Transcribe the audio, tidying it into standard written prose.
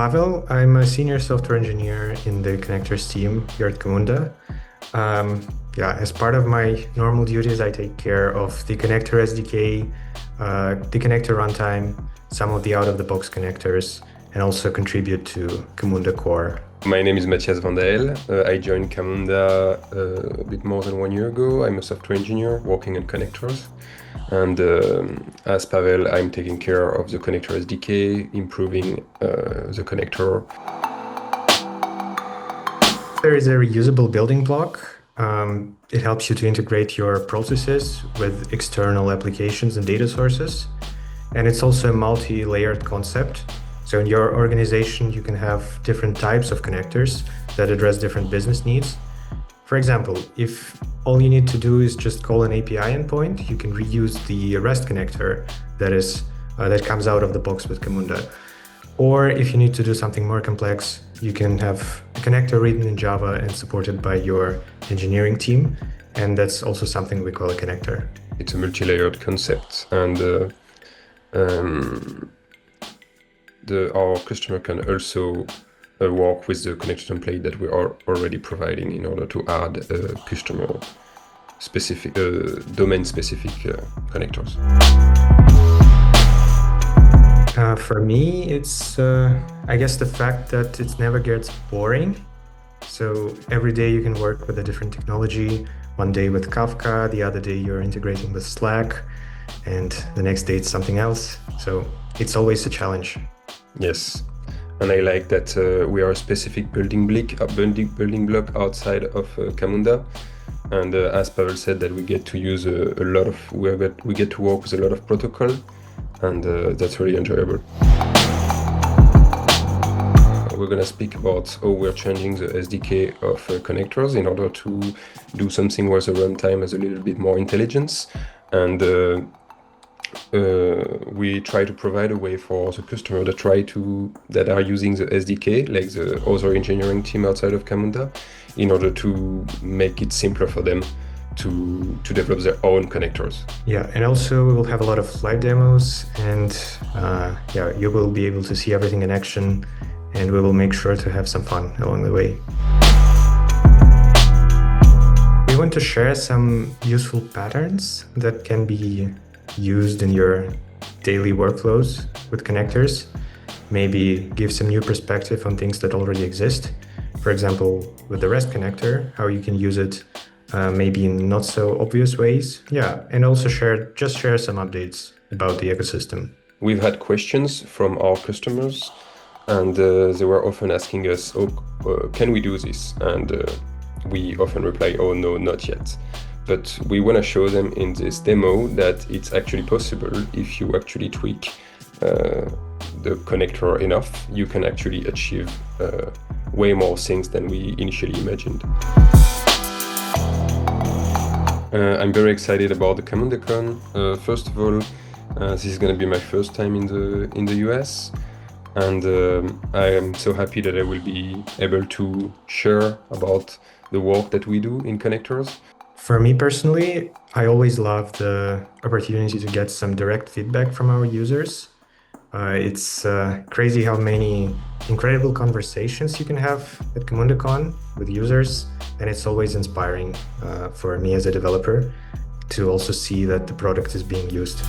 Pavel. I'm a senior software engineer in the connectors team here at Camunda. As part of my normal duties, I take care of the connector SDK, the connector runtime, some of the out-of-the-box connectors, and also contribute to Camunda Core. My name is Matthias van der El. I joined Camunda a bit more than 1 year ago. I'm a software engineer working on connectors. And as Pavel, I'm taking care of the connector SDK, improving the connector. There is a reusable building block. It helps you to integrate your processes with external applications and data sources. And it's also a multi-layered concept. So in your organization, you can have different types of connectors that address different business needs. For example, if all you need to do is just call an API endpoint, you can reuse the REST connector that comes out of the box with Camunda. Or if you need to do something more complex, you can have a connector written in Java and supported by your engineering team. And that's also something we call a connector. It's a multi-layered concept, and our customer can also work with the connector template that we are already providing in order to add customer-specific, domain-specific connectors. For me, it's, I guess, the fact that it never gets boring. So every day you can work with a different technology. One day with Kafka, the other day you're integrating with Slack, and the next day it's something else. So it's always a challenge. Yes, and I like that we are a specific building block outside of Camunda, and as Pavel said, that we get to use we get to work with a lot of protocol, and that's really enjoyable. We're going to speak about how we're changing the SDK of connectors in order to do something where the runtime has a little bit more intelligence, and we try to provide a way for the customer that are using the SDK, like the other engineering team outside of Camunda, in order to make it simpler for them to develop their own connectors. Yeah, and also we will have a lot of live demos, and you will be able to see everything in action, and we will make sure to have some fun along the way. We want to share some useful patterns that can be used in your daily workflows with connectors, maybe give some new perspective on things that already exist. For example, with the REST connector, how you can use it maybe in not so obvious ways. Yeah, and also share some updates about the ecosystem. We've had questions from our customers, and they were often asking us, can we do this? And we often reply, oh no, not yet. But we want to show them in this demo that it's actually possible. If you actually tweak the connector enough, you can actually achieve way more things than we initially imagined. I'm very excited about the CamundaCon. First of all, this is going to be my first time in the US, and I am so happy that I will be able to share about the work that we do in connectors. For me personally, I always love the opportunity to get some direct feedback from our users. It's crazy how many incredible conversations you can have at CamundaCon with users, and it's always inspiring for me as a developer to also see that the product is being used.